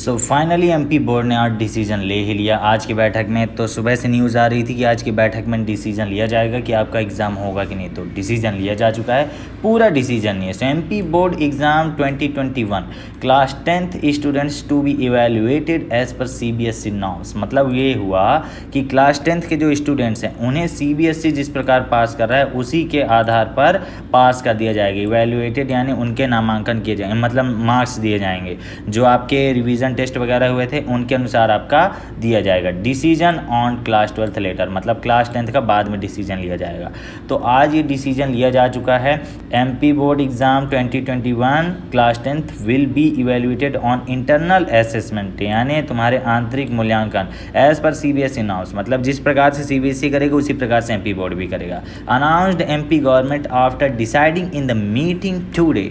So finally MP board ने आज decision ले ही लिया आज की बैठक में। तो सुबह से न्यूज़ आ रही थी कि आज की बैठक में डिसीजन लिया जाएगा कि आपका एग्ज़ाम होगा कि नहीं, तो डिसीजन लिया जा चुका है, पूरा डिसीजन नहीं है। So MP board exam 2021 class 10th students to be evaluated as per CBSE norms. मतलब ये हुआ कि क्लास 10th के जो स्टूडेंट्स हैं उन्हें सीबीएसई जिस प्रकार पास कर रहा है उसी के आधार पर पास कर दिया जाएगा। इवेल्युएटेड यानी उनके नामांकन किए जाएंगे, मतलब मार्क्स दिए जाएंगे जो आपके रिवीजन टेस्ट वगैरह हुए थे उनके अनुसार आपका दिया जाएगा। Decision on class 12th later, मतलब क्लास 10th का बाद में डिसीजन लिया जाएगा। तो आज ये डिसीजन लिया जा चुका है। MP board exam 2021 class 10th will be evaluated on internal assessment, यानी तुम्हारे आंतरिक मूल्यांकन एज पर सीबीएसई नॉर्म्स, मतलब जिस प्रकार से सीबीएसई करेगा उसी प्रकार से एमपी बोर्ड भी करेगा। Announced MP government after deciding in the meeting today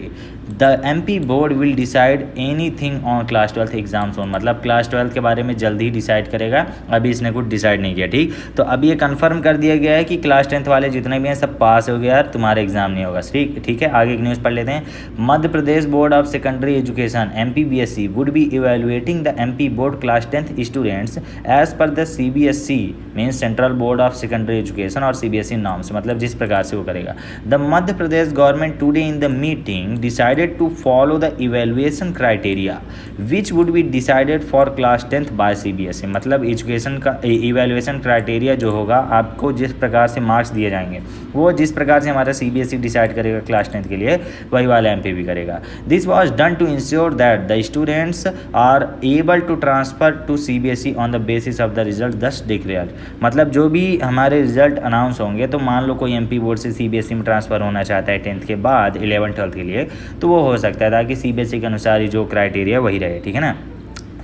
the MP board will decide anything on class 12th exams on, मतलब क्लास 12th के बारे में जल्दी ही डिसाइड करेगा, अभी इसने कुछ डिसाइड नहीं किया। ठीक, तो अभी ये कंफर्म कर दिया गया है कि क्लास 10th वाले जितने भी हैं सब पास हो गए यार, तुम्हारा एग्जाम नहीं होगा। ठीक है, आगे की न्यूज़ पढ़ लेते हैं। Madhya Pradesh board of secondary education MPBSE would be evaluating the MP board class 10th students as per the CBSE means central board of secondary education और CBSE नॉर्म्स, मतलब जिस प्रकार से वो करेगा। The Madhya Pradesh government today in the meeting decided to follow the evaluation criteria which would be decided for class 10th by CBSE, मतलब education का evaluation criteria जो होगा, आपको जिस प्रकार से मार्क्स दिए जाएंगे वो जिस प्रकार से हमारा CBSE डिसाइड करेगा क्लास 10th के लिए, वही वाला MP भी करेगा। This was done to ensure that the students are able to transfer to CBSE on the basis of the result thus declared, मतलब जो भी हमारे रिजल्ट अनाउंस होंगे, तो मान लो कोई MP बोर्ड से CBSE में ट्रांसफ़र होना चाहता है 10th के बाद 11th-12th के लिए, तो वो हो सकता है, ताकि CBSE के अनुसार ही जो क्राइटेरिया वही रहे। ठीक है ना,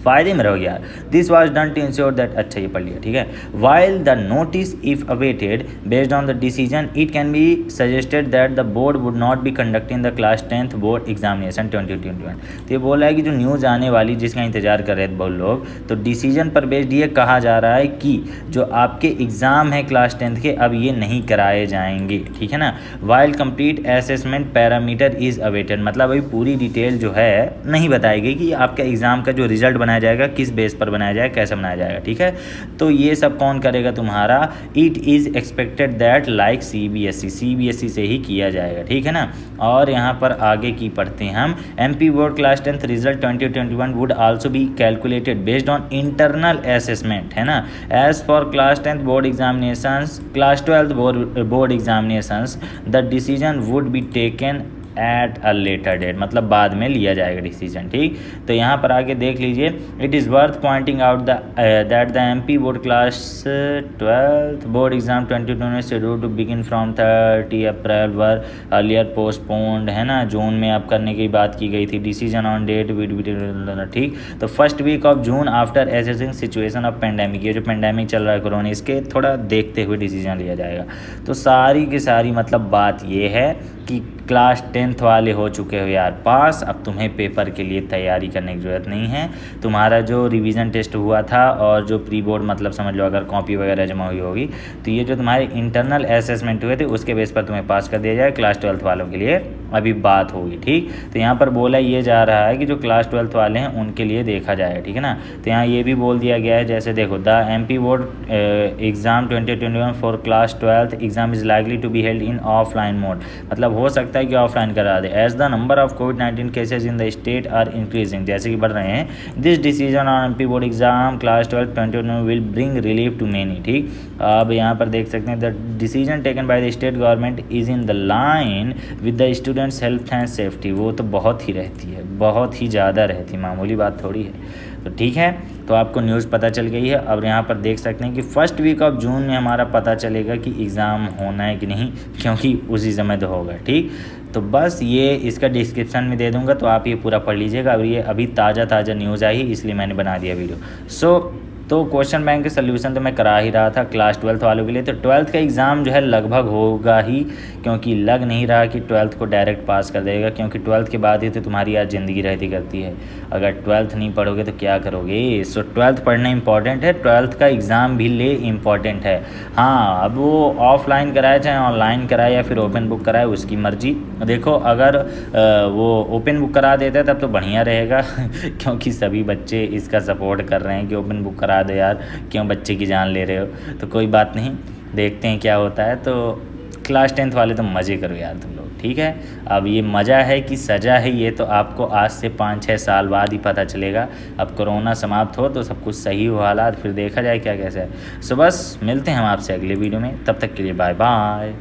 फायदे में रहोगे यार। This was done to ensure that, अच्छा ये पढ़ लिया। ठीक है, while the notice if awaited based on the decision it can be suggested that the board would not be conducting the class 10th board examination 2021। तो ये बोला है कि जो न्यूज़ आने वाली जिसका इंतजार कर रहे थे बहुत लोग, तो डिसीजन पर बेस्ड ये कहा जा रहा है कि जो आपके एग्ज़ाम है क्लास 10th के अब ये नहीं कराए जाएंगे। ठीक है ना, while complete assessment parameter is awaited, मतलब अभी पूरी डिटेल जो है नहीं बताई गई कि आपका एग्ज़ाम का जो रिजल्ट बनाया जाएगा किस बेस पर बनाया जाएगा, कैसे बनाया जाएगा। ठीक है, तो ये सब कौन करेगा तुम्हारा, it is expected that like CBSE से ही किया जाएगा। ठीक है ना, और यहाँ पर आगे की पढ़ते हैं हम। MP board class 10th result 2021 would also be calculated based on internal assessment, है ना, as for class 10th board examinations class 12th board examinations the decision would be taken at a later date, मतलब बाद में लिया जाएगा decision. ठीक, तो यहाँ पर आगे देख लीजिए। It is worth pointing out that the MP board class 12th board exam 2020 schedule to begin from 30 April were earlier postponed, है ना, जून में अब करने की बात की गई थी। Decision on date would be, ठीक, तो first week of June after assessing situation of pandemic, ये जो पेंडेमिक चल रहा है कोरोना, इसके थोड़ा देखते हुए डिसीजन लिया जाएगा। तो सारी की सारी मतलब बात ये है कि क्लास 10th वाले हो चुके हो यार पास, अब तुम्हें पेपर के लिए तैयारी करने की ज़रूरत नहीं है। तुम्हारा जो रिवीजन टेस्ट हुआ था और जो प्री बोर्ड, मतलब समझ लो अगर कॉपी वगैरह जमा हुई होगी, तो ये जो तुम्हारे इंटरनल असेसमेंट हुए थे उसके बेस पर तुम्हें पास कर दिया जाए। क्लास 12th वालों के लिए अभी बात होगी। ठीक, तो यहाँ पर बोला ये जा रहा है कि जो क्लास 12th वाले हैं उनके लिए देखा जाएगा। ठीक है ना, तो यहाँ ये भी बोल दिया गया है, जैसे देखो, the MP board exam 2021 for class 12th exam is likely to be held in offline mode, मतलब हो सकता है कि ऑफलाइन करा दे। एज द नंबर ऑफ कोविड-19 cases in the state are increasing, जैसे कि बढ़ रहे हैं। This decision on MP board exam class 12th 2021 will bring relief to many. ठीक, अब यहाँ पर देख सकते हैं the decision taken by the state government is in the line with the students health and safety, वो तो बहुत ही रहती है, बहुत ही ज़्यादा रहती है, मामूली बात थोड़ी है। तो ठीक है, तो आपको न्यूज़ पता चल गई है। अब यहाँ पर देख सकते हैं कि फर्स्ट वीक ऑफ जून में हमारा पता चलेगा कि एग्ज़ाम होना है कि नहीं, क्योंकि उसी समय तो होगा। ठीक, तो बस ये इसका डिस्क्रिप्शन में दे दूंगा, तो आप ये पूरा पढ़ लीजिएगा। अब ये अभी ताज़ा न्यूज़ आई है इसलिए मैंने बना दिया वीडियो। सो तो क्वेश्चन बैंक के सोल्यूशन तो मैं करा ही रहा था क्लास 12th वालों के लिए। तो 12th का एग्ज़ाम जो है लगभग होगा ही, क्योंकि लग नहीं रहा कि 12th को डायरेक्ट पास कर देगा, क्योंकि 12th के बाद ही तो तुम्हारी यार ज़िंदगी रहती करती है। अगर 12th नहीं पढ़ोगे तो क्या करोगे। सो 12th पढ़ना इंपॉर्टेंट है, 12th का एग्ज़ाम भी ले इम्पॉर्टेंट है। हाँ, अब वो ऑफलाइन कराए चाहे ऑनलाइन कराए या फिर ओपन बुक कराए, उसकी मर्ज़ी। देखो अगर वो ओपन बुक करा देता है तब तो बढ़िया रहेगा क्योंकि सभी बच्चे इसका सपोर्ट कर रहे हैं कि ओपन बुक करा दो यार, क्यों बच्चे की जान ले रहे हो। तो कोई बात नहीं, देखते हैं क्या होता है। तो क्लास 10th वाले तो मज़े करो यार तुम लोग, ठीक है। अब ये मज़ा है कि सज़ा है, ये तो आपको आज से 5-6 साल बाद ही पता चलेगा। अब कोरोना समाप्त हो तो सब कुछ सही हो हालात, फिर देखा जाए क्या कैसा है। सो बस मिलते हैं हम आपसे अगले वीडियो में, तब तक के लिए बाय बाय।